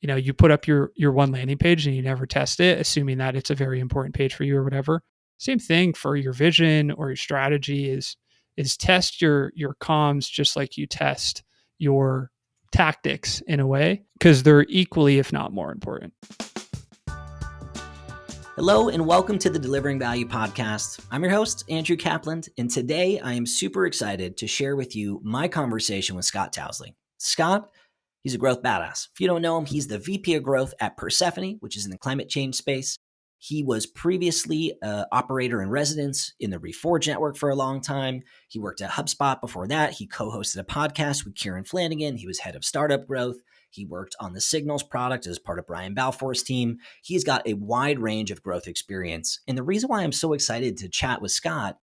you put up your one landing page and you never test it, assuming that it's a very important page for you or whatever. Same thing for your vision or your strategy is test your comms just like you test your tactics in a way, because they're equally, if not more important. Hello and welcome to the Delivering Value podcast. I'm your host, Andrew Kaplan, and today I am super excited to share with you my conversation with Scott Tousley. Scott, he's a growth badass. If you don't know him, he's the VP of Growth at Persefoni, which is in the climate change space. He was previously an operator in residence in the Reforge network for a long time. He worked at HubSpot before that. He co-hosted a podcast with Kieran Flanagan. He was head of startup growth. He worked on the Signals product as part of Brian Balfour's team. He's got a wide range of growth experience. And the reason why I'm so excited to chat with Scott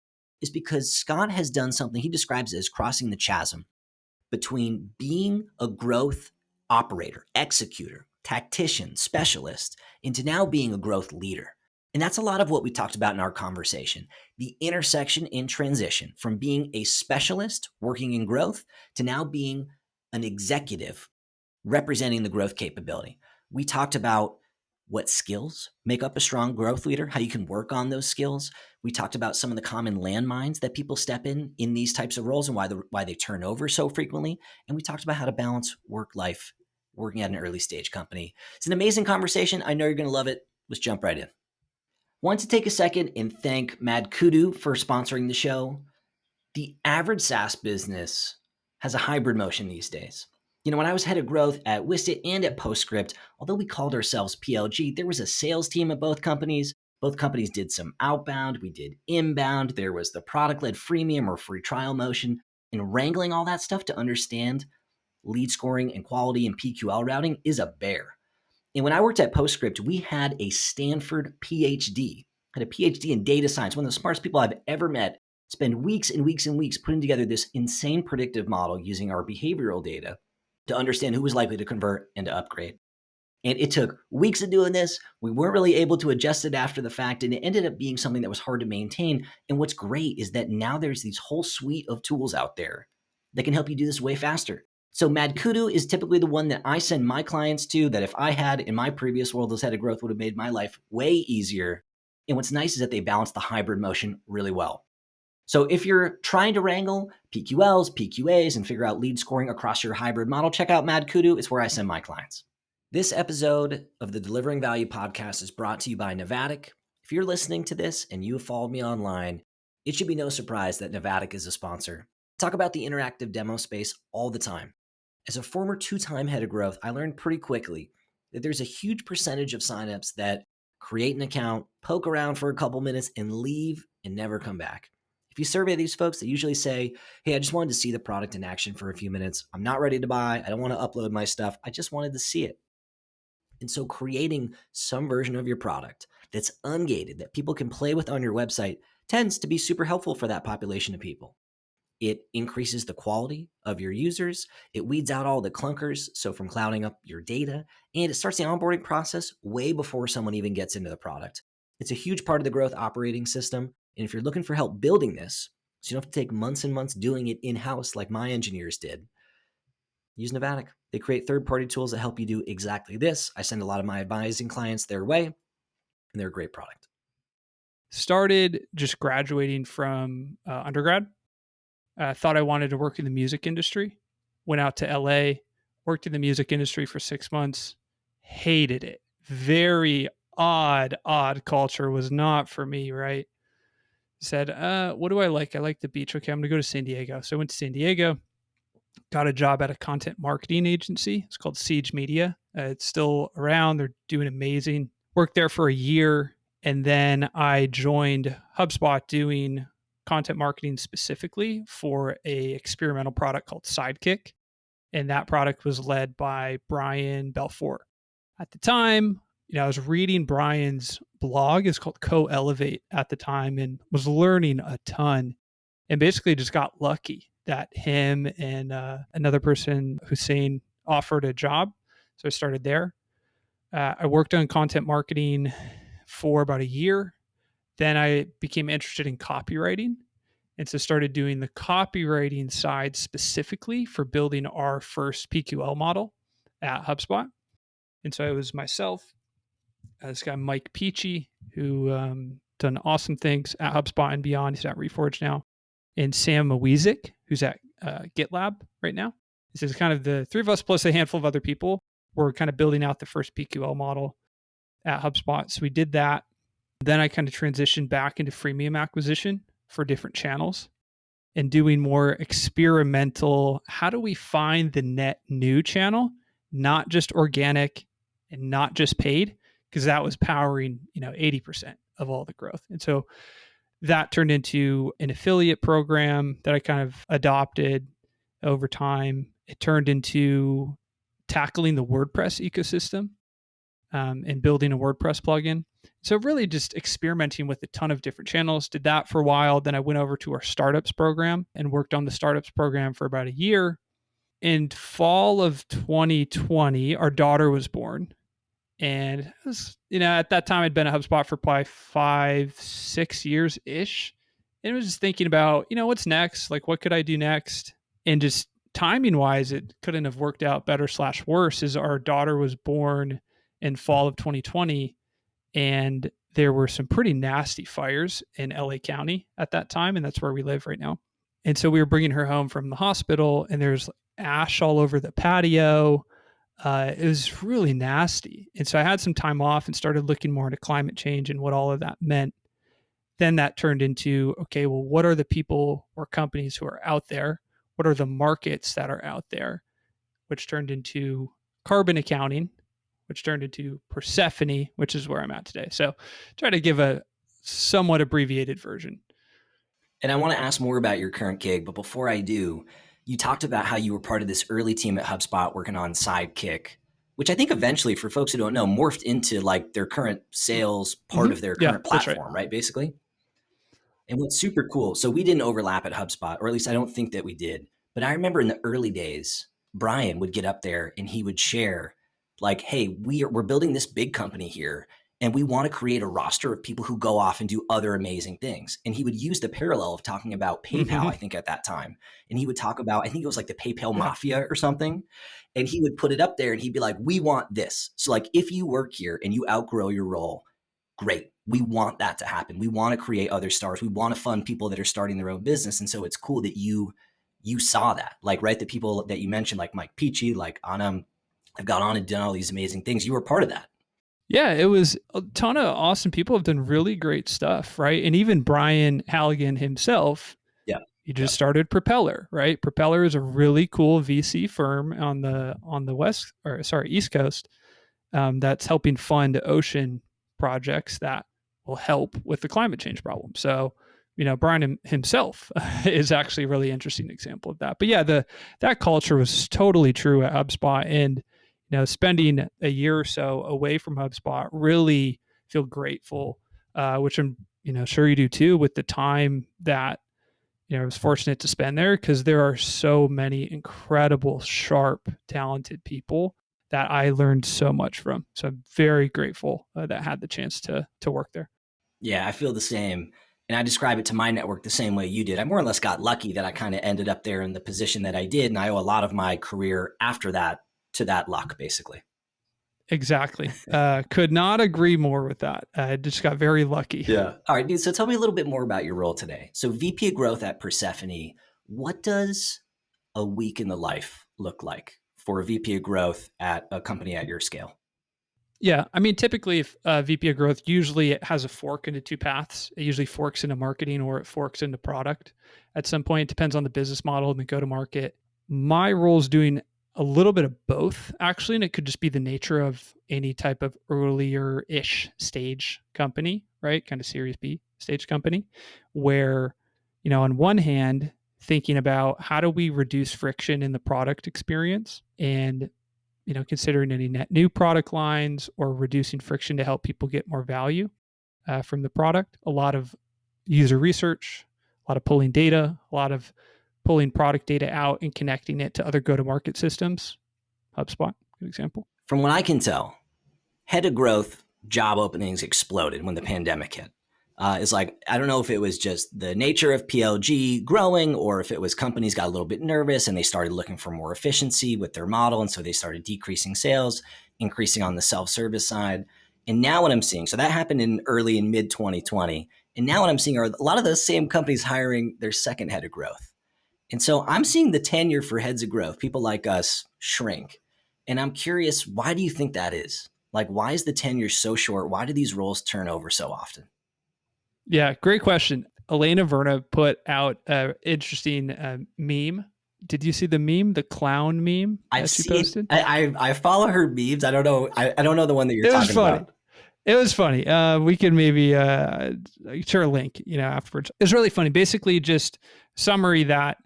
is because Scott has done something he describes as crossing the chasm between being a growth operator, executor, tactician, specialist, into now being a growth leader. And that's a lot of what we talked about in our conversation, the intersection in transition from being a specialist working in growth to now being an executive representing the growth capability. We talked about what skills make up a strong growth leader, how you can work on those skills. We talked about some of the common landmines that people step in these types of roles and why they turn over so frequently. And we talked about how to balance work-life working at an early stage company. It's an amazing conversation. I know you're going to love it. Let's jump right in. Want to take a second and thank Mad Kudu for sponsoring the show. The average SaaS business has a hybrid motion these days. When I was head of growth at Wistit and at Postscript, although we called ourselves PLG, there was a sales team at both companies. Both companies did some outbound, we did inbound. There was the product-led freemium or free trial motion, and wrangling all that stuff to understand lead scoring and quality and PQL routing is a bear. And when I worked at Postscript, we had a Stanford PhD, in data science, one of the smartest people I've ever met, spend weeks and weeks and weeks putting together this insane predictive model using our behavioral data to understand who was likely to convert and to upgrade. And it took weeks of doing this. We weren't really able to adjust it after the fact, and it ended up being something that was hard to maintain. And what's great is that now there's these whole suite of tools out there that can help you do this way faster. So Mad Kudu is typically the one that I send my clients to, that if I had in my previous world as head of growth would have made my life way easier. And what's nice is that they balance the hybrid motion really well. So if you're trying to wrangle PQLs, PQAs, and figure out lead scoring across your hybrid model, check out Mad Kudu. It's where I send my clients. This episode of the Delivering Value podcast is brought to you by Novatic. If you're listening to this and you have followed me online, it should be no surprise that Novatic is a sponsor. I talk about the interactive demo space all the time. As a former 2-time head of growth, I learned pretty quickly that there's a huge percentage of signups that create an account, poke around for a couple minutes, and leave and never come back. If you survey these folks, they usually say, hey, I just wanted to see the product in action for a few minutes. I'm not ready to buy. I don't want to upload my stuff. I just wanted to see it. And so creating some version of your product that's ungated, that people can play with on your website, tends to be super helpful for that population of people. It increases the quality of your users. It weeds out all the clunkers, so from clouding up your data, and it starts the onboarding process way before someone even gets into the product. It's a huge part of the growth operating system. And if you're looking for help building this, so you don't have to take months and months doing it in-house like my engineers did, use Novatic. They create third-party tools that help you do exactly this. I send a lot of my advising clients their way, and they're a great product. Started just graduating from undergrad. Thought I wanted to work in the music industry. Went out to LA, worked in the music industry for 6 months. Hated it. Very odd culture. Was not for me, right? Said, what do I like? I like the beach. Okay, I'm going to go to San Diego. So I went to San Diego, got a job at a content marketing agency. It's called Siege Media. It's still around. They're doing amazing. Worked there for a year. And then I joined HubSpot doing content marketing specifically for a experimental product called Sidekick. And that product was led by Brian Balfour. At the time, I was reading Brian's blog. It's called Co-Elevate at the time, and was learning a ton, and basically just got lucky that him and another person, Hussein, offered a job. So I started there. I worked on content marketing for about a year. Then I became interested in copywriting. And so started doing the copywriting side specifically for building our first PQL model at HubSpot. And so it was myself, this guy, Mike Peachy, who done awesome things at HubSpot and beyond. He's at Reforge now. And Sam Mawizik, who's at GitLab right now. This is kind of the three of us plus a handful of other people. We're kind of building out the first PQL model at HubSpot. So we did that. Then I kind of transitioned back into freemium acquisition for different channels and doing more experimental. How do we find the net new channel, not just organic and not just paid? Because that was powering, 80% of all the growth. And so that turned into an affiliate program that I kind of adopted over time. It turned into tackling the WordPress ecosystem and building a WordPress plugin. So really just experimenting with a ton of different channels. Did that for a while. Then I went over to our startups program and worked on the startups program for about a year. In fall of 2020, our daughter was born. And it was, at that time I'd been at HubSpot for probably 5-6 years ish. And I was just thinking about, what's next? Like, what could I do next? And just timing wise, it couldn't have worked out better / worse, as our daughter was born in fall of 2020. And there were some pretty nasty fires in LA County at that time. And that's where we live right now. And so we were bringing her home from the hospital, and there's ash all over the patio. It was really nasty. And so I had some time off and started looking more into climate change and what all of that meant. Then that turned into, okay, well, what are the people or companies who are out there? What are the markets that are out there? Which turned into carbon accounting, which turned into Persefoni, which is where I'm at today. So try to give a somewhat abbreviated version. And I want to ask more about your current gig, but before I do, you talked about how you were part of this early team at HubSpot working on Sidekick, which I think eventually, for folks who don't know, morphed into like their current sales part of their current platform, right? Basically. And what's super cool, so we didn't overlap at HubSpot, or at least I don't think that we did. But I remember in the early days, Brian would get up there and he would share like, hey, we're building this big company here, and we want to create a roster of people who go off and do other amazing things. And he would use the parallel of talking about PayPal, I think at that time. And he would talk about, I think it was like the PayPal Mafia or something. And he would put it up there and he'd be like, we want this. So like, if you work here and you outgrow your role, great. We want that to happen. We want to create other stars. We want to fund people that are starting their own business. And so it's cool that you saw that, like, right. The people that you mentioned, like Mike Peachy, like Anam, have gone on and done all these amazing things. You were part of that. Yeah, it was a ton of awesome people have done really great stuff, right? And even Brian Halligan himself, he just started Propeller, right? Propeller is a really cool VC firm on the East Coast that's helping fund ocean projects that will help with the climate change problem. So, Brian himself is actually a really interesting example of that. But yeah, that culture was totally true at HubSpot, and spending a year or so away from HubSpot, really feel grateful, which I'm, sure you do too, with the time that, I was fortunate to spend there, because there are so many incredible, sharp, talented people that I learned so much from. So I'm very grateful that I had the chance to work there. Yeah, I feel the same. And I describe it to my network the same way you did. I more or less got lucky that I kind of ended up there in the position that I did. And I owe a lot of my career after that to that luck, basically. Exactly. Could not agree more with that. I just got very lucky. Yeah. All right, dude. So tell me a little bit more about your role today. So VP of Growth at Persefoni, what does a week in the life look like for a VP of Growth at a company at your scale? Yeah. I mean, typically, if VP of Growth, usually it has a fork into two paths. It usually forks into marketing or it forks into product at some point. It depends on the business model and the go-to-market. My role is doing a little bit of both, actually, and it could just be the nature of any type of earlier-ish stage company, right? Kind of Series B stage company, where, on one hand, thinking about how do we reduce friction in the product experience, and considering any net new product lines or reducing friction to help people get more value from the product. A lot of user research, a lot of pulling data, a lot of pulling product data out and connecting it to other go-to-market systems. HubSpot, good example. From what I can tell, head of growth job openings exploded when the pandemic hit. It's like, I don't know if it was just the nature of PLG growing, or if it was companies got a little bit nervous and they started looking for more efficiency with their model. And so they started decreasing sales. increasing on the self-service side. And now what I'm seeing, so that happened in early and mid 2020. And now what I'm seeing are a lot of those same companies hiring their second head of growth. And so I'm seeing the tenure for heads of growth, people like us, shrink. And I'm curious, why do you think that is? Like, why is the tenure so short? Why do these roles turn over so often? Yeah, great question. Elena Verna put out an interesting meme. Did you see the meme, the clown meme I've that she seen, posted? I follow her memes. I don't know. I don't know the one that you're It was talking funny. about. It was funny. We can maybe share a link, afterwards. It's really funny. Basically, just summary that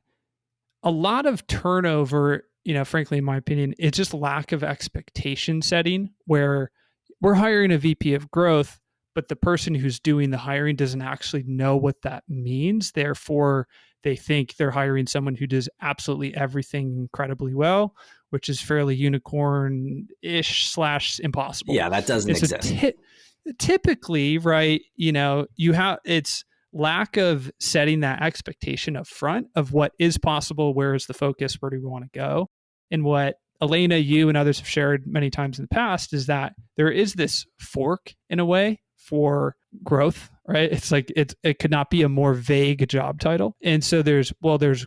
a lot of turnover, frankly, in my opinion, it's just lack of expectation setting where we're hiring a VP of growth, but the person who's doing the hiring doesn't actually know what that means. Therefore, they think they're hiring someone who does absolutely everything incredibly well, which is fairly unicorn-ish / impossible. Yeah, that doesn't It's exist. typically, right, it's lack of setting that expectation up front of what is possible, where is the focus, where do we want to go. And what Elena, you and others have shared many times in the past is that there is this fork in a way for growth, right? It's like it could not be a more vague job title. And so there's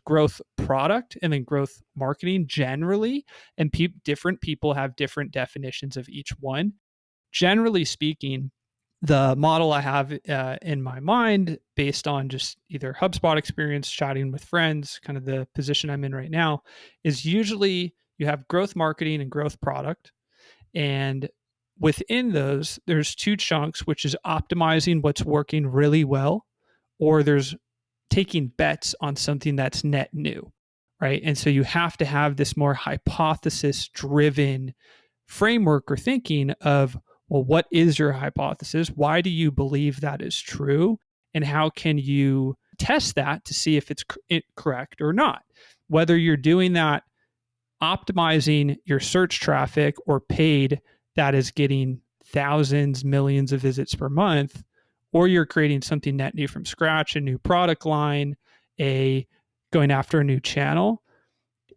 growth product and then growth marketing generally, and different people have different definitions of each one. Generally speaking, the model I have in my mind, based on just either HubSpot experience, chatting with friends, kind of the position I'm in right now, is usually you have growth marketing and growth product. And within those, there's two chunks, which is optimizing what's working really well, or there's taking bets on something that's net new, right? And so you have to have this more hypothesis driven framework or thinking of, well, what is your hypothesis? Why do you believe that is true? And how can you test that to see if it's correct or not? Whether you're doing that optimizing your search traffic or paid that is getting thousands, millions of visits per month, or you're creating something net new from scratch, a new product line, going after a new channel,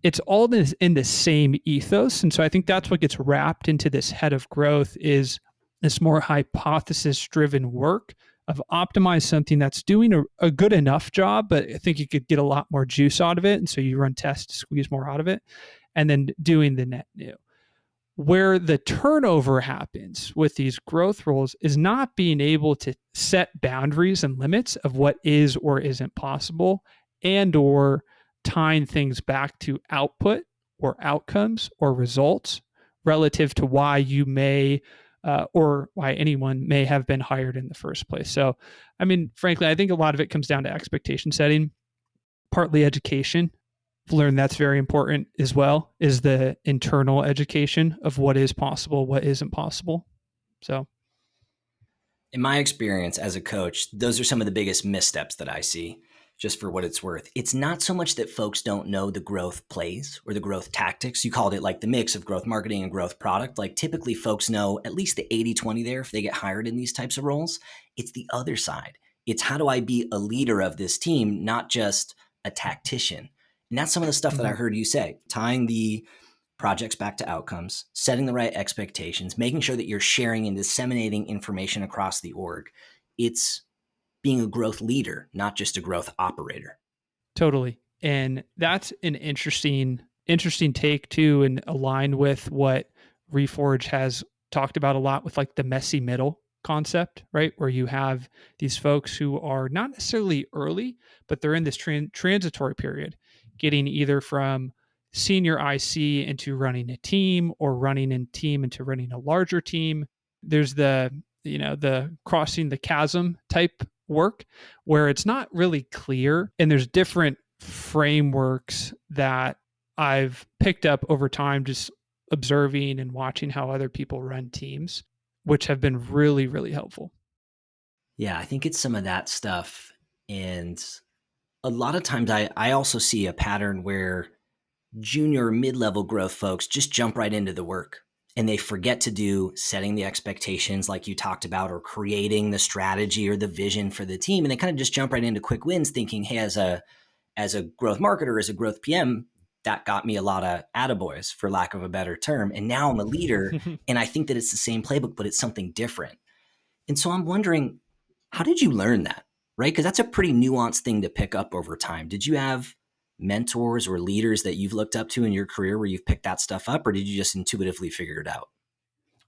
it's all this in the same ethos. And so I think that's what gets wrapped into this head of growth is this more hypothesis driven work of optimize something that's doing a good enough job, but I think you could get a lot more juice out of it. And so you run tests to squeeze more out of it, and then doing the net new. Where the turnover happens with these growth roles is not being able to set boundaries and limits of what is or isn't possible, and or tying things back to output or outcomes or results relative to why you may or why anyone may have been hired in the first place. So, I mean, frankly, I think a lot of it comes down to expectation setting, partly education. I've learned that's very important as well, is the internal education of what is possible, what isn't possible. So, in my experience as a coach, those are some of the biggest missteps that I see, just for what it's worth. It's not so much that folks don't know the growth plays or the growth tactics. You called it like the mix of growth marketing and growth product. Like typically folks know at least the 80-20 there if they get hired in these types of roles. It's the other side. It's how do I be a leader of this team, not just a tactician. And that's some of the stuff that I heard you say, tying the projects back to outcomes, setting the right expectations, making sure that you're sharing and disseminating information across the org. It's being a growth leader, not just a growth operator. Totally. And that's an interesting take too, and aligned with what Reforge has talked about a lot with like the messy middle concept, right? Where you have these folks who are not necessarily early, but they're in this transitory period, getting either from senior IC into running a team or running a team into running a larger team. There's the crossing the chasm type work where it's not really clear, and there's different frameworks that I've picked up over time just observing and watching how other people run teams, which have been really, really helpful. Yeah, I think it's some of that stuff. And a lot of times I also see a pattern where junior mid-level growth folks just jump right into the work and they forget to do setting the expectations like you talked about, or creating the strategy or the vision for the team. And they kind of just jump right into quick wins thinking, hey, as a growth marketer, as a growth PM, that got me a lot of attaboys, for lack of a better term. And now I'm a leader, and I think that it's the same playbook, but it's something different. And so I'm wondering, how did you learn that, right? Because that's a pretty nuanced thing to pick up over time. Did you have mentors or leaders that you've looked up to in your career where you've picked that stuff up, or did you just intuitively figure it out?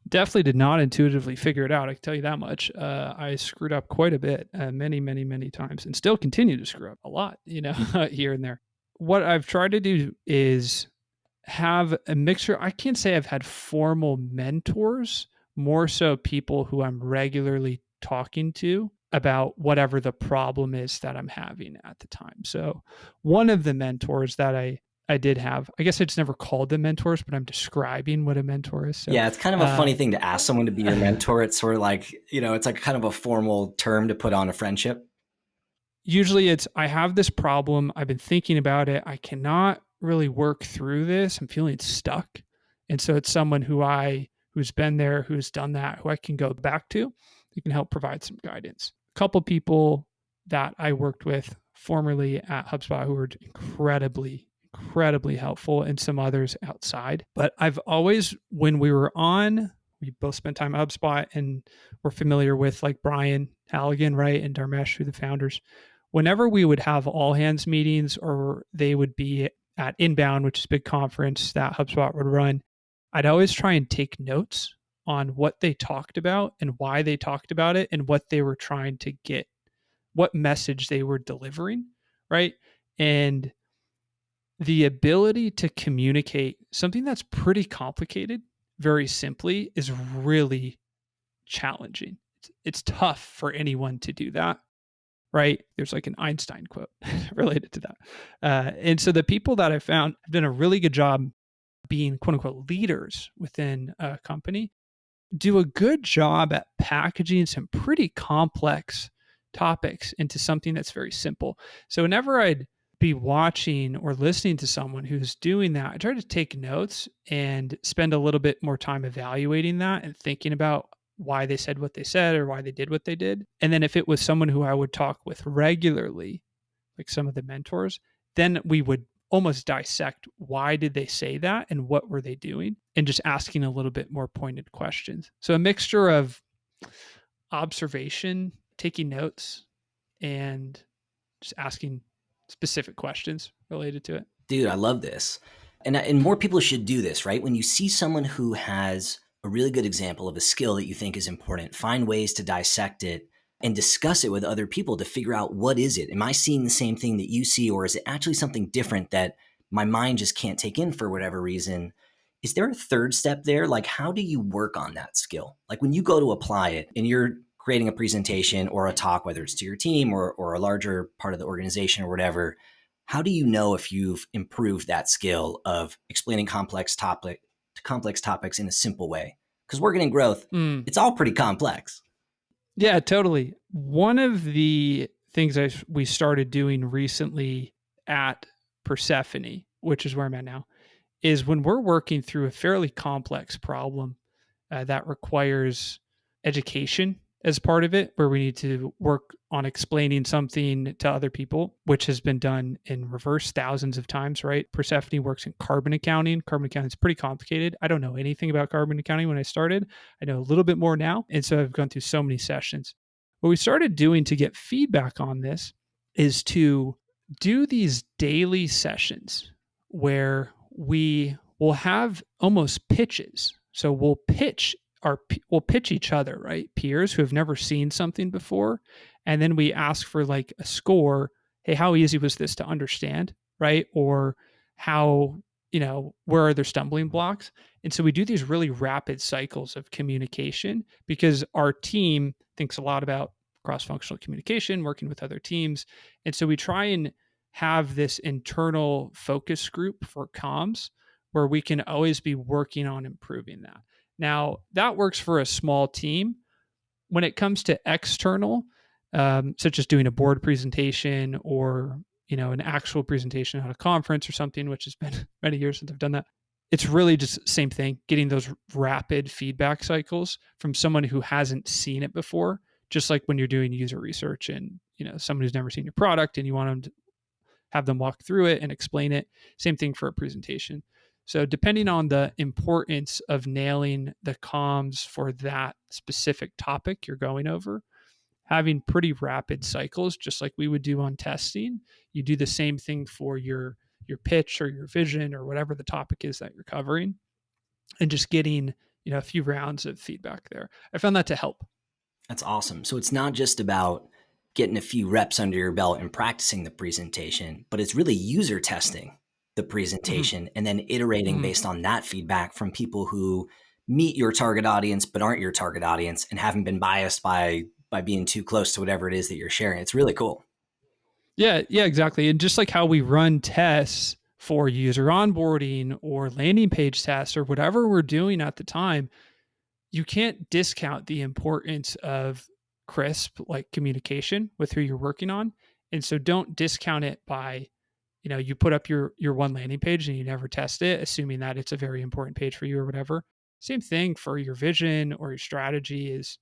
Definitely did not intuitively figure it out. I can tell you that much. I screwed up quite a bit, many, many, many times, and still continue to screw up a lot, here and there. What I've tried to do is have a mixture. I can't say I've had formal mentors, more so people who I'm regularly talking to about whatever the problem is that I'm having at the time. So one of the mentors that I did have, I guess I just never called them mentors, but I'm describing what a mentor is. So, yeah, it's kind of a funny thing to ask someone to be your mentor. It's sort of like, it's like kind of a formal term to put on a friendship. Usually it's, I have this problem. I've been thinking about it. I cannot really work through this. I'm feeling stuck. And so it's someone who's been there, who's done that, who I can go back to, who can help provide some guidance. A couple people that I worked with formerly at HubSpot who were incredibly, incredibly helpful, and some others outside. But I've always, when we both spent time at HubSpot and we're familiar with like Brian Halligan, right? And Dharmesh, who are the founders. Whenever we would have all hands meetings, or they would be at Inbound, which is a big conference that HubSpot would run, I'd always try and take notes on what they talked about and why they talked about it and what they were trying to get, what message they were delivering, right? And the ability to communicate something that's pretty complicated very simply is really challenging. It's tough for anyone to do that, right? There's like an Einstein quote related to that. And so the people that I found have done a really good job being quote unquote leaders within a company, do a good job at packaging some pretty complex topics into something that's very simple. So whenever I'd be watching or listening to someone who's doing that, I try to take notes and spend a little bit more time evaluating that and thinking about why they said what they said or why they did what they did. And then if it was someone who I would talk with regularly, like some of the mentors, then we would almost dissect why did they say that and what were they doing, and just asking a little bit more pointed questions. So a mixture of observation, taking notes, and just asking specific questions related to it. Dude, I love this. And more people should do this, right? When you see someone who has a really good example of a skill that you think is important, find ways to dissect it and discuss it with other people to figure out, what is it? Am I seeing the same thing that you see, or is it actually something different that my mind just can't take in for whatever reason? Is there a third step there? Like, how do you work on that skill? Like when you go to apply it and you're creating a presentation or a talk, whether it's to your team or a larger part of the organization or whatever, how do you know if you've improved that skill of explaining complex topics in a simple way? Because working in growth, it's all pretty complex. Yeah, totally. One of the things we started doing recently at Persefoni, which is where I'm at now, is when we're working through a fairly complex problem that requires education as part of it, where we need to work on explaining something to other people, which has been done in reverse thousands of times, right? Persefoni works in carbon accounting. Carbon accounting is pretty complicated. I don't know anything about carbon accounting when I started. I know a little bit more now. And so I've gone through so many sessions. What we started doing to get feedback on this is to do these daily sessions where we will have almost pitches. So we'll pitch each other, right? Peers who have never seen something before. And then we ask for like a score. Hey, how easy was this to understand? Right? Or how, where are there stumbling blocks? And so we do these really rapid cycles of communication because our team thinks a lot about cross-functional communication, working with other teams. And so we try and have this internal focus group for comms where we can always be working on improving that. Now, that works for a small team. When it comes to external, such as doing a board presentation or an actual presentation at a conference or something, which has been many years since I've done that, it's really just same thing, getting those rapid feedback cycles from someone who hasn't seen it before, just like when you're doing user research and someone who's never seen your product and you want them to have them walk through it and explain it. Same thing for a presentation. So depending on the importance of nailing the comms for that specific topic you're going over, having pretty rapid cycles, just like we would do on testing, you do the same thing for your pitch or your vision or whatever the topic is that you're covering, and just getting a few rounds of feedback there. I found that to help. That's awesome. So it's not just about getting a few reps under your belt and practicing the presentation, but it's really user testing the presentation and then iterating based on that feedback from people who meet your target audience but aren't your target audience and haven't been biased by being too close to whatever it is that you're sharing. It's really cool. Yeah, exactly. And just like how we run tests for user onboarding or landing page tests or whatever we're doing at the time, you can't discount the importance of crisp like communication with who you're working on. And so don't discount it by, you put up your one landing page and you never test it, assuming that it's a very important page for you or whatever. Same thing for your vision or your strategy is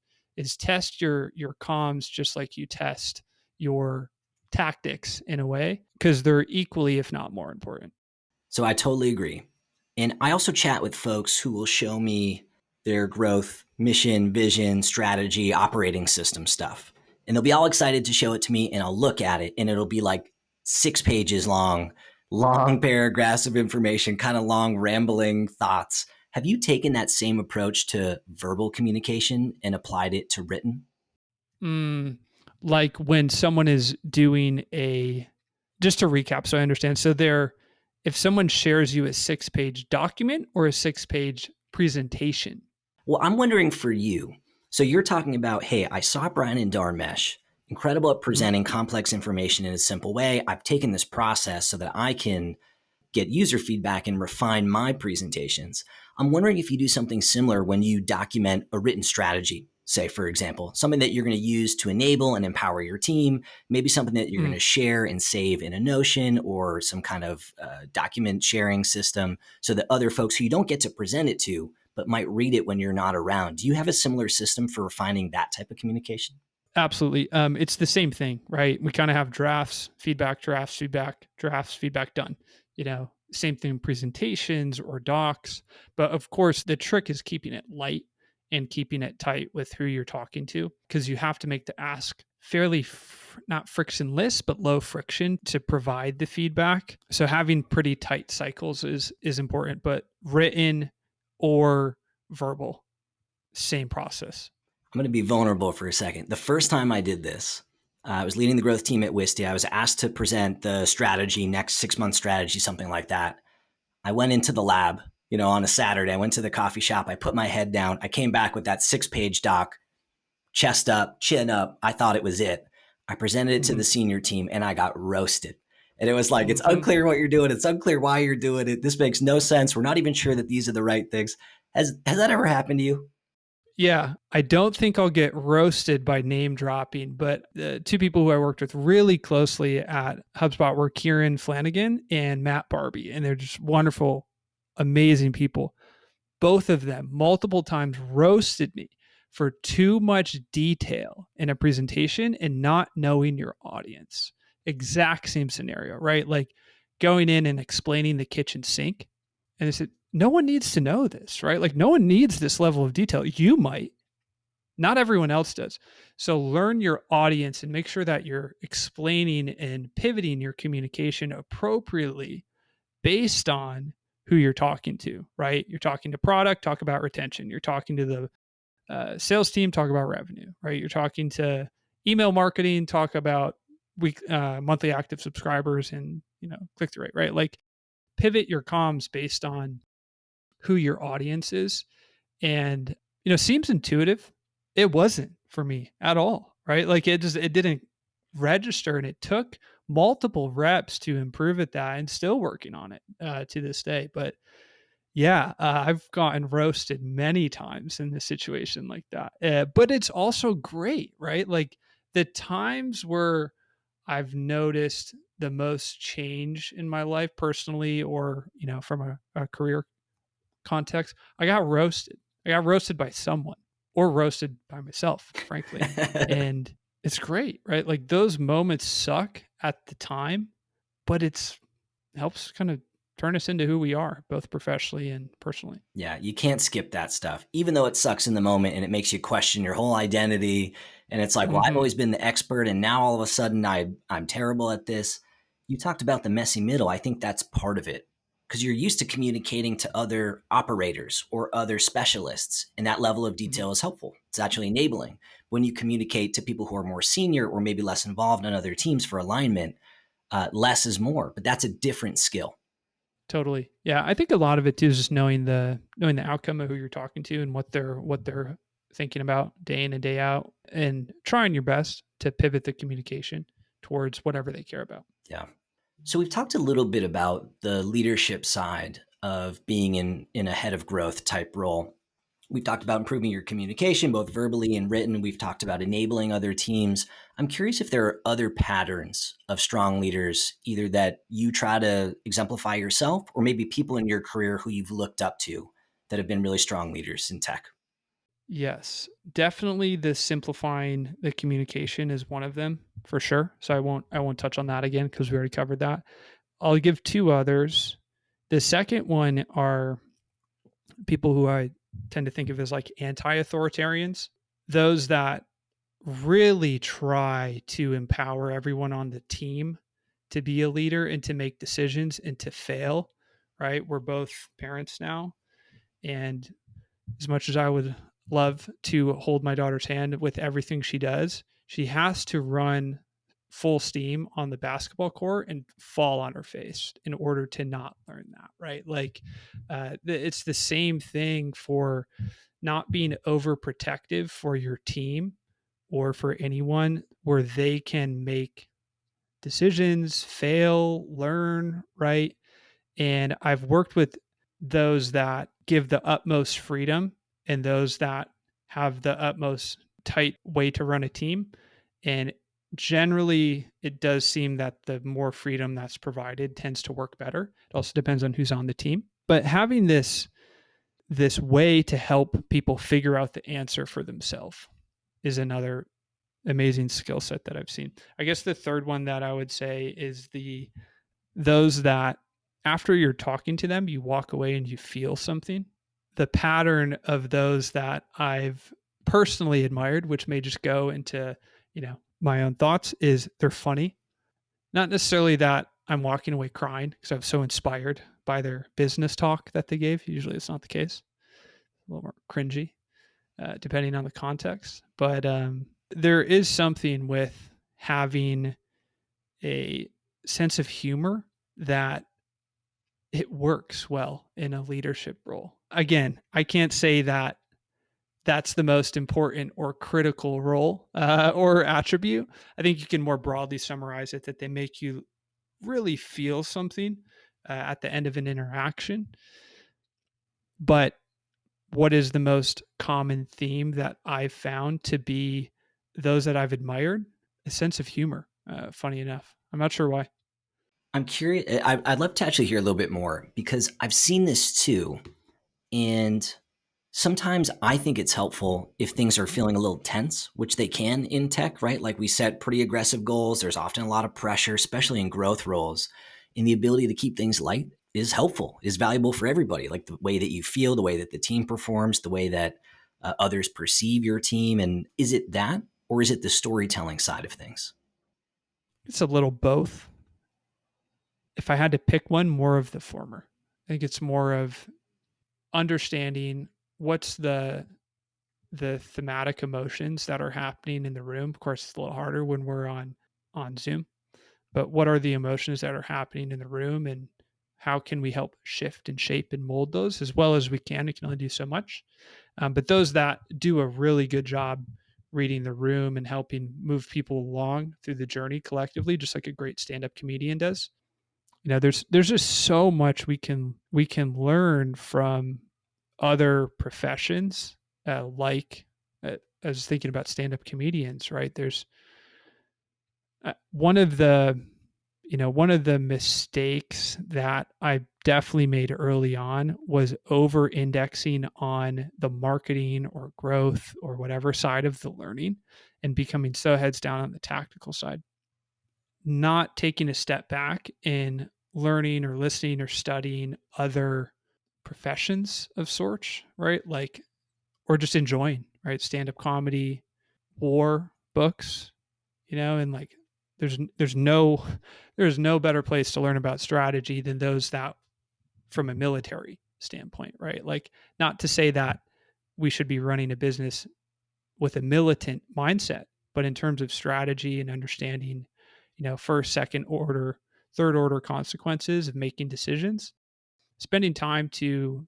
test your comms just like you test your tactics in a way, because they're equally, if not more important. So I totally agree. And I also chat with folks who will show me their growth, mission, vision, strategy, operating system stuff. And they'll be all excited to show it to me, and I'll look at it and it'll be like 6 pages long paragraphs of information, kind of long rambling thoughts. Have you taken that same approach to verbal communication and applied it to written? Like when someone is doing just to recap so I understand. So if someone shares you a 6-page document or a 6-page presentation? Well, I'm wondering for you. So you're talking about, hey, I saw Brian and Dharmesh, incredible at presenting complex information in a simple way. I've taken this process so that I can get user feedback and refine my presentations. I'm wondering if you do something similar when you document a written strategy, say, for example, something that you're going to use to enable and empower your team, maybe something that you're going to share and save in a Notion or some kind of document sharing system so that other folks who you don't get to present it to, but might read it when you're not around. Do you have a similar system for refining that type of communication? Absolutely. It's the same thing, right? We kind of have drafts, feedback, done. Same thing, presentations or docs. But of course, the trick is keeping it light and keeping it tight with who you're talking to, because you have to make the ask fairly not frictionless, but low friction to provide the feedback. So having pretty tight cycles is important, but written or verbal, same process. I'm going to be vulnerable for a second. The first time I did this, I was leading the growth team at Wisty. I was asked to present the strategy, next 6-month strategy, something like that. I went into the lab, on a Saturday. I went to the coffee shop. I put my head down. I came back with that 6-page doc, chest up, chin up. I thought it was it. I presented it to the senior team and I got roasted. And it was like, it's unclear what you're doing. It's unclear why you're doing it. This makes no sense. We're not even sure that these are the right things. Has that ever happened to you? Yeah, I don't think I'll get roasted by name dropping, but the 2 people who I worked with really closely at HubSpot were Kieran, Flanagan, and Matt Barbie. And they're just wonderful, amazing people. Both of them multiple times roasted me for too much detail in a presentation and not knowing your audience. Exact same scenario, right? Like going in and explaining the kitchen sink. And they said, no one needs to know this, right? Like no one needs this level of detail. You might, not everyone else does. So learn your audience and make sure that you're explaining and pivoting your communication appropriately based on who you're talking to, right? You're talking to product, talk about retention. You're talking to the sales team, talk about revenue, right? You're talking to email marketing, talk about monthly active subscribers and, click-through rate, right? Like pivot your comms based on who your audience is. And, seems intuitive. It wasn't for me at all, right? Like it didn't register, and it took multiple reps to improve at that, and still working on it to this day. But yeah, I've gotten roasted many times in this situation like that. But it's also great, right? Like the times where I've noticed the most change in my life personally, or, from a career context, I got roasted. I got roasted by someone or roasted by myself, frankly. And it's great, right? Like those moments suck at the time, but it's helps kind of turn us into who we are, both professionally and personally. Yeah, you can't skip that stuff, even though it sucks in the moment and it makes you question your whole identity. And it's like, well, I've Mm-hmm. always been the expert, and now all of a sudden I'm terrible at this. You talked about the messy middle. I think that's part of it because you're used to communicating to other operators or other specialists, and that level of Mm-hmm. detail is helpful. It's actually enabling. When you communicate to people who are more senior or maybe less involved on other teams for alignment, less is more, but that's a different skill. Totally. Yeah, I think a lot of it too is just knowing the outcome of who you're talking to and what they're thinking about day in and day out, and trying your best to pivot the communication towards whatever they care about. Yeah. So we've talked a little bit about the leadership side of being in a head of growth type role. We've talked about improving your communication, both verbally and written. We've talked about enabling other teams. I'm curious if there are other patterns of strong leaders, either that you try to exemplify yourself, or maybe people in your career who you've looked up to that have been really strong leaders in tech. Yes, definitely the simplifying the communication is one of them for sure. So I won't touch on that again because we already covered that. I'll give two others. The second one are people who I tend to think of as like anti-authoritarians, those that really try to empower everyone on the team to be a leader and to make decisions and to fail, right? We're both parents now, and as much as I would love to hold my daughter's hand with everything she does, she has to run full steam on the basketball court and fall on her face in order to not learn that, right? Like, it's the same thing for not being overprotective for your team or for anyone where they can make decisions, fail, learn, right? And I've worked with those that give the utmost freedom and those that have the utmost tight way to run a team. And generally, it does seem that the more freedom that's provided tends to work better. It also depends on who's on the team. But having this way to help people figure out the answer for themselves is another amazing skill set that I've seen. I guess the third one that I would say is those that after you're talking to them, you walk away and you feel something. The pattern of those that I've personally admired, which may just go into, my own thoughts, is they're funny. Not necessarily that I'm walking away crying because I'm so inspired by their business talk that they gave. Usually it's not the case. A little more cringy, depending on the context. But there is something with having a sense of humor that it works well in a leadership role. Again, I can't say that that's the most important or critical role or attribute. I think you can more broadly summarize it that they make you really feel something at the end of an interaction. But what is the most common theme that I've found to be those that I've admired? A sense of humor, funny enough. I'm not sure why. I'm curious. I'd love to actually hear a little bit more because I've seen this too. And sometimes I think it's helpful if things are feeling a little tense, which they can in tech, right? Like we set pretty aggressive goals. There's often a lot of pressure, especially in growth roles. And the ability to keep things light is helpful, is valuable for everybody. Like the way that you feel, the way that the team performs, the way that others perceive your team. And is it that, or is it the storytelling side of things? It's a little both. If I had to pick one, more of the former. I think it's more of understanding what's the thematic emotions that are happening in the room. Of course, it's a little harder when we're on Zoom, but what are the emotions that are happening in the room, and how can we help shift and shape and mold those as well as we can? We can only do so much, but those that do a really good job reading the room and helping move people along through the journey collectively, just like a great stand-up comedian does. There's just so much we can learn from other professions, like I was thinking about stand-up comedians, right? There's one of the mistakes that I definitely made early on was over indexing on the marketing or growth or whatever side of the learning and becoming so heads down on the tactical side. not taking a step back in learning or listening or studying other professions of sorts, right? Like, or just enjoying, right? Stand up comedy, war books, and like there's no there's no better place to learn about strategy than those that from a military standpoint, right? Like, not to say that we should be running a business with a militant mindset, but in terms of strategy and understanding, first, second order, third order consequences of making decisions, spending time to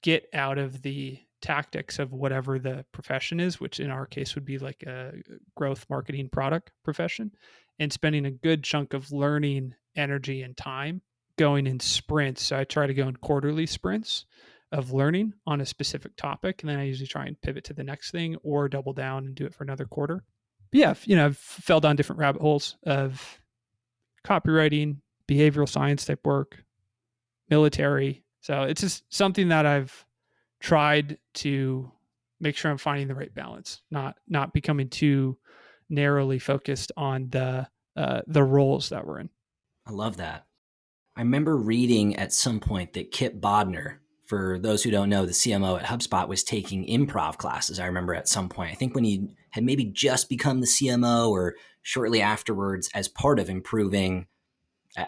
get out of the tactics of whatever the profession is, which in our case would be like a growth marketing product profession, and spending a good chunk of learning energy and time going in sprints. So I try to go in quarterly sprints of learning on a specific topic, and then I usually try and pivot to the next thing or double down and do it for another quarter. But yeah, I've fell down different rabbit holes of copywriting, behavioral science type work, military. So it's just something that I've tried to make sure I'm finding the right balance, not becoming too narrowly focused on the roles that we're in. I love that. I remember reading at some point that Kip Bodner, for those who don't know, the CMO at HubSpot, was taking improv classes. I remember at some point, I think when he had maybe just become the CMO or shortly afterwards, as part of improving,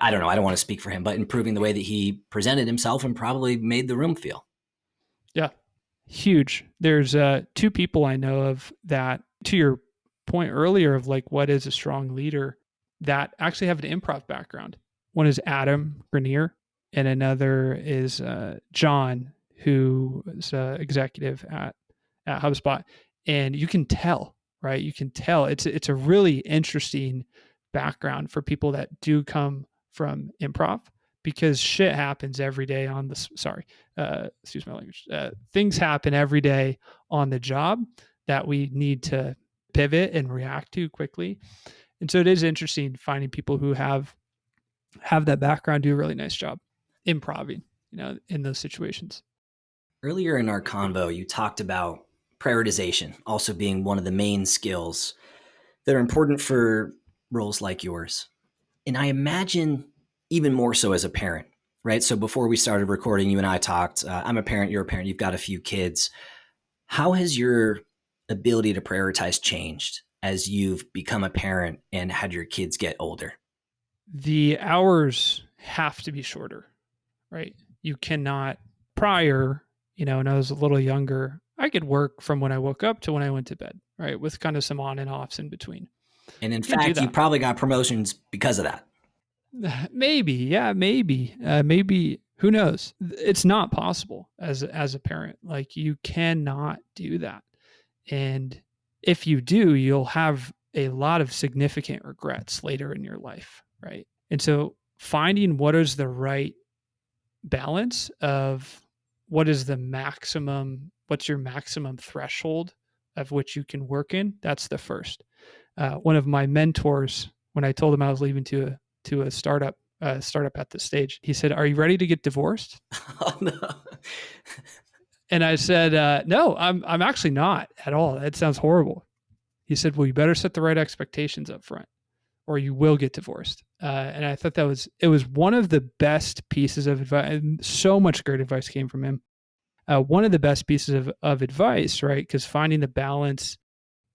I don't know, I don't want to speak for him, but improving the way that he presented himself and probably made the room feel. Yeah, huge. There's two people I know of that, to your point earlier of like, what is a strong leader, that actually have an improv background. One is Adam Grenier, and another is John, who is executive at HubSpot. And you can tell, right? You can tell it's a really interesting background for people that do come from improv, because shit happens every day on the excuse my language. Things happen every day on the job that we need to pivot and react to quickly. And so it is interesting finding people who have that background, do a really nice job improving, in those situations. Earlier in our convo, you talked about prioritization also being one of the main skills that are important for roles like yours. And I imagine even more so as a parent, right? So before we started recording, you and I talked. I'm a parent, you're a parent, you've got a few kids. How has your ability to prioritize changed as you've become a parent and had your kids get older? The hours have to be shorter, right? You cannot, prior, when I was a little younger, I could work from when I woke up to when I went to bed, right? With kind of some on and offs in between. And in You can do fact, you that. probably got promotions because of that. Maybe, yeah, maybe. Who knows? It's not possible as a parent. Like, you cannot do that, and if you do, you'll have a lot of significant regrets later in your life, right? And so, finding what is the right balance of what's your maximum threshold of which you can work in. That's the first. One of my mentors, when I told him I was leaving to a startup at this stage, he said, "Are you ready to get divorced?" Oh, no. And I said, "No, I'm actually not at all. That sounds horrible." He said, "Well, you better set the right expectations up front, or you will get divorced." And I thought it was one of the best pieces of advice. And so much great advice came from him. One of the best pieces of advice, right? Because finding the balance,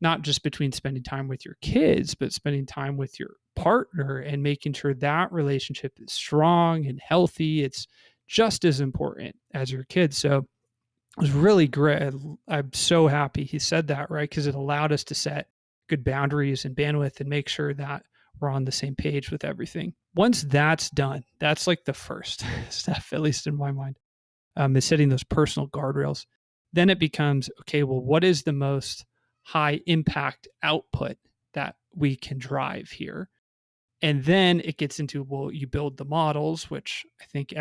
not just between spending time with your kids, but spending time with your partner and making sure that relationship is strong and healthy. It's just as important as your kids. So it was really great. I'm so happy he said that, right? Because it allowed us to set good boundaries and bandwidth and make sure that we're on the same page with everything. Once that's done, that's like the first step, at least in my mind, is setting those personal guardrails. Then it becomes, okay, well, what is the most high impact output that we can drive here? And then it gets into, well, you build the models, which I think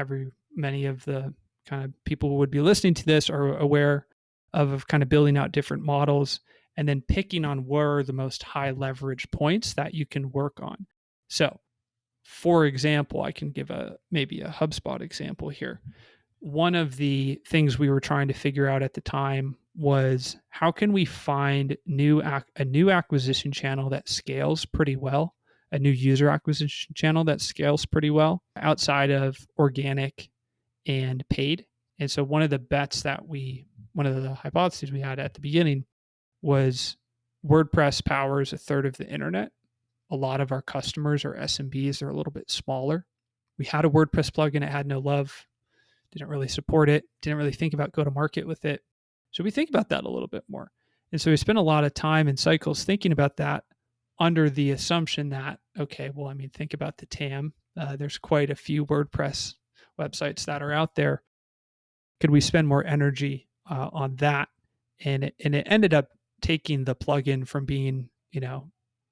many of the kind of people who would be listening to this are aware of kind of building out different models and then picking on where are the most high leverage points that you can work on. So, for example, I can give maybe a HubSpot example here. One of the things we were trying to figure out at the time was, how can we find a new acquisition channel that scales pretty well a new user acquisition channel that scales pretty well outside of organic and paid. And so one of the hypotheses we had at the beginning was WordPress powers a third of the internet. A lot of our customers are SMBs, they're a little bit smaller. We had a WordPress plugin, it had no love, didn't really support it, didn't really think about go to market with it. So we think about that a little bit more. And so we spent a lot of time and cycles thinking about that under the assumption that, okay, well, I mean, think about the TAM. There's quite a few WordPress websites that are out there. Could we spend more energy on that? And it ended up taking the plugin from being,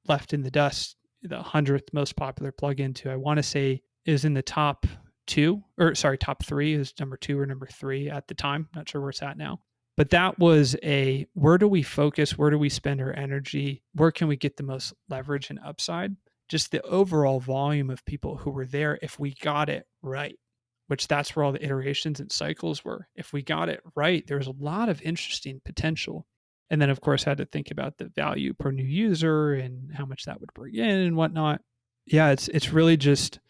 left in the dust, the 100th most popular plugin to, I want to say, is in the top three, is number 2 or number 3 at the time. Not sure where it's at now. But that was where do we focus? Where do we spend our energy? Where can we get the most leverage and upside? Just the overall volume of people who were there if we got it right, which that's where all the iterations and cycles were. If we got it right, there's a lot of interesting potential. And then, of course, had to think about the value per new user and how much that would bring in and whatnot. Yeah, it's really just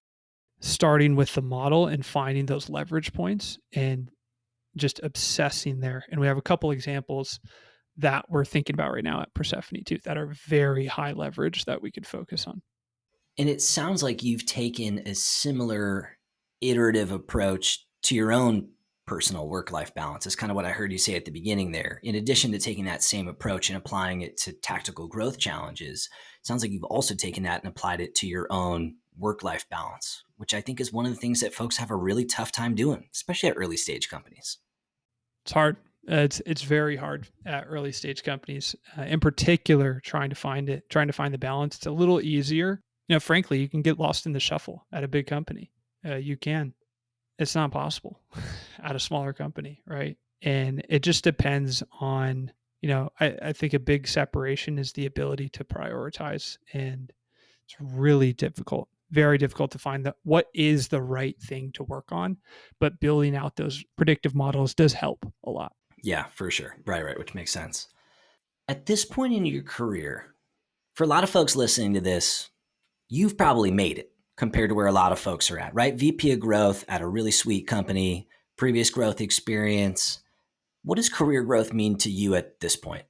starting with the model and finding those leverage points and just obsessing there. And we have a couple examples that we're thinking about right now at Persefoni too, that are very high leverage that we could focus on. And it sounds like you've taken a similar iterative approach to your own personal work-life balance. That's kind of what I heard you say at the beginning there. In addition to taking that same approach and applying it to tactical growth challenges, it sounds like you've also taken that and applied it to your own work-life balance, which I think is one of the things that folks have a really tough time doing, especially at early stage companies. It's hard. It's very hard at early stage companies, in particular, trying to find the balance. It's a little easier. Frankly, you can get lost in the shuffle at a big company. You can. It's not possible at a smaller company, right? And it just depends on, I think a big separation is the ability to prioritize, and it's really difficult. Very difficult to find what is the right thing to work on, but building out those predictive models does help a lot. Yeah, for sure. Right, which makes sense. At this point in your career, for a lot of folks listening to this, you've probably made it compared to where a lot of folks are at, right? VP of growth at a really sweet company, previous growth experience. What does career growth mean to you at this point?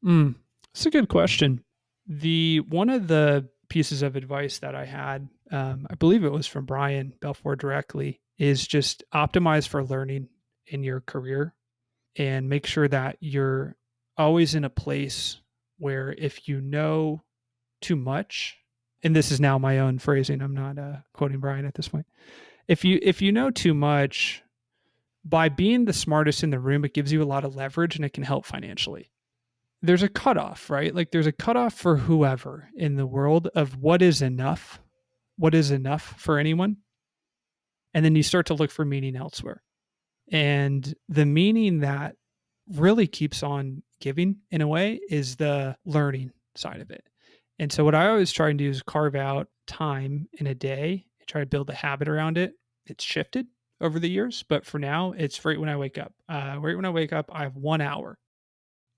That's a good question. One of the pieces of advice that I had, I believe it was from Brian Balfour directly, is just optimize for learning in your career and make sure that you're always in a place where if you know too much, and this is now my own phrasing, I'm not quoting Brian at this point. If you know too much, by being the smartest in the room, it gives you a lot of leverage and it can help financially. There's a cutoff, right? Like there's a cutoff for whoever in the world of what is enough for anyone. And then you start to look for meaning elsewhere. And the meaning that really keeps on giving in a way is the learning side of it. And so what I always try and do is carve out time in a day and try to build a habit around it. It's shifted over the years, but for now, it's right when I wake up. Right when I wake up, I have 1 hour.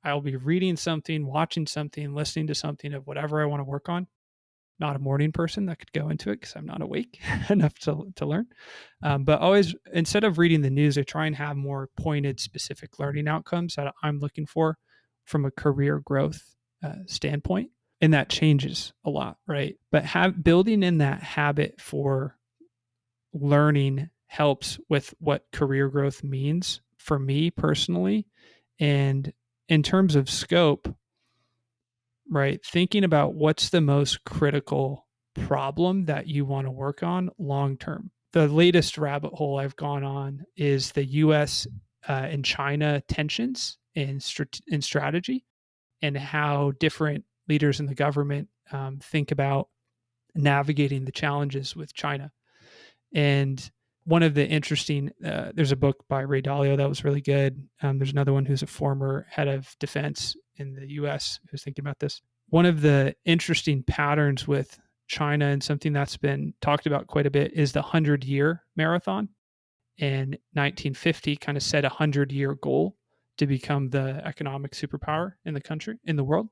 I'll be reading something, watching something, listening to something of whatever I want to work on. Not a morning person that could go into it because I'm not awake enough to learn. But always, instead of reading the news, I try and have more pointed, specific learning outcomes that I'm looking for from a career growth standpoint. And that changes a lot, right? But building in that habit for learning helps with what career growth means for me personally. And in terms of scope, right, thinking about what's the most critical problem that you want to work on long term. The latest rabbit hole I've gone on is the US and China tensions in strategy, and how different leaders in the government think about navigating the challenges with China. And one of the interesting, there's a book by Ray Dalio that was really good. There's another one who's a former head of defense in the US who's thinking about this. One of the interesting patterns with China, and something that's been talked about quite a bit, is the 100-year marathon. And 1950 kind of set a 100-year goal to become the economic superpower in the world.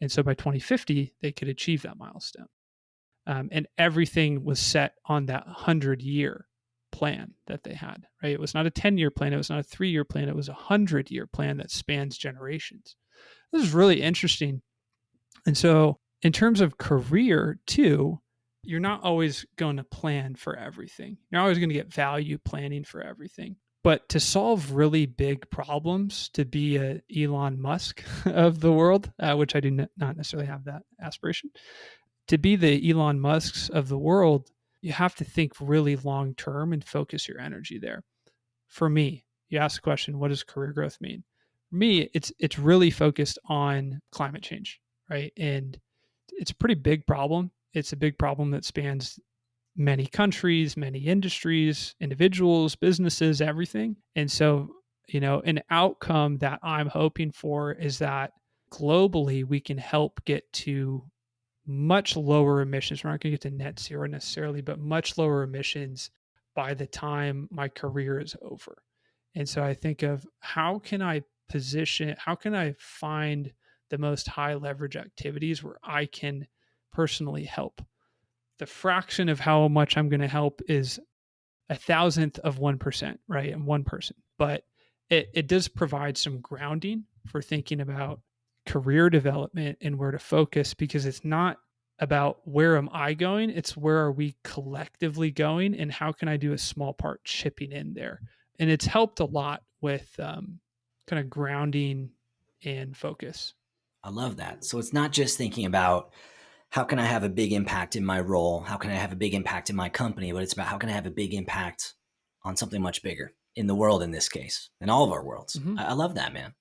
And so by 2050, they could achieve that milestone. And everything was set on that 100-year plan that they had, right? It was not a 10-year plan. It was not a 3-year plan. It was a 100-year plan that spans generations. This is really interesting. And so in terms of career too, you're not always going to plan for everything. You're not always going to get value planning for everything. But to solve really big problems, to be a Elon Musk of the world, which I do not necessarily have that aspiration, to be the Elon Musks of the world, you have to think really long term and focus your energy there. For me, you ask the question, what does career growth mean? For me, it's really focused on climate change, right? And it's a pretty big problem. It's a big problem that spans many countries, many industries, individuals, businesses, everything. And so, an outcome that I'm hoping for is that globally we can help get to much lower emissions. We're not going to get to net zero necessarily, but much lower emissions by the time my career is over. And so I think of how can I find the most high leverage activities where I can personally help. The fraction of how much I'm going to help is 1,000,000%, right? And one person. But it does provide some grounding for thinking about career development and where to focus, because it's not about where am I going, it's where are we collectively going and how can I do a small part chipping in there. And it's helped a lot with kind of grounding and focus. I love that. So it's not just thinking about how can I have a big impact in my role? How can I have a big impact in my company? But it's about how can I have a big impact on something much bigger in the world, in this case, in all of our worlds. Mm-hmm. I love that, man.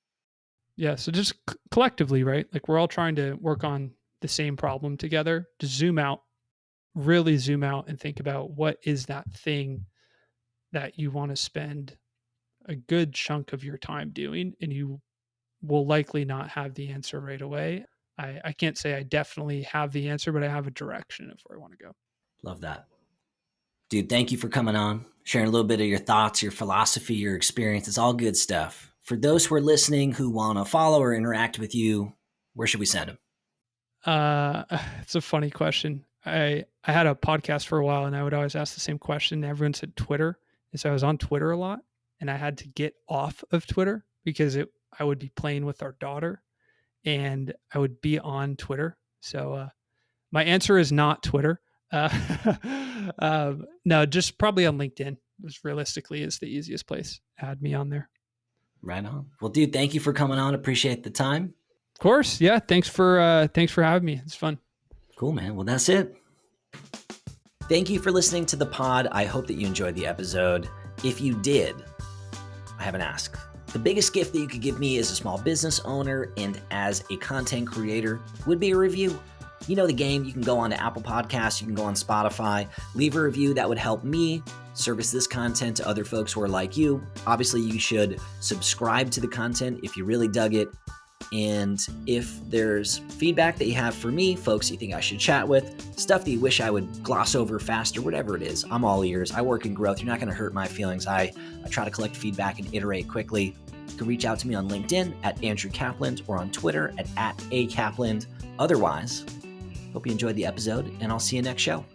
Yeah. So just collectively, right? Like we're all trying to work on the same problem together. Just zoom out, really zoom out and think about what is that thing that you want to spend a good chunk of your time doing, and you will likely not have the answer right away. I can't say I definitely have the answer, but I have a direction of where I want to go. Love that. Dude, thank you for coming on, sharing a little bit of your thoughts, your philosophy, your experience. It's all good stuff. For those who are listening who want to follow or interact with you, where should we send them? It's a funny question. I had a podcast for a while and I would always ask the same question. Everyone said Twitter. And so I was on Twitter a lot and I had to get off of Twitter because I would be playing with our daughter and I would be on Twitter. So my answer is not Twitter. No, just probably on LinkedIn. Just realistically is the easiest place. Add me on there. Right on. Well, dude, thank you for coming on. Appreciate the time. Of course. Yeah. Thanks for having me. It's fun. Cool, man. Well, that's it. Thank you for listening to the pod. I hope that you enjoyed the episode. If you did, I have an ask. The biggest gift that you could give me as a small business owner and as a content creator would be a review. You know the game. You can go on to Apple Podcasts. You can go on Spotify. Leave a review. That would help me service this content to other folks who are like you. Obviously, you should subscribe to the content if you really dug it. And if there's feedback that you have for me, folks you think I should chat with, stuff that you wish I would gloss over faster, whatever it is, I'm all ears. I work in growth. You're not going to hurt my feelings. I try to collect feedback and iterate quickly. You can reach out to me on LinkedIn at Andrew Kaplan or on Twitter at @akaplan. Otherwise, hope you enjoyed the episode, and I'll see you next show.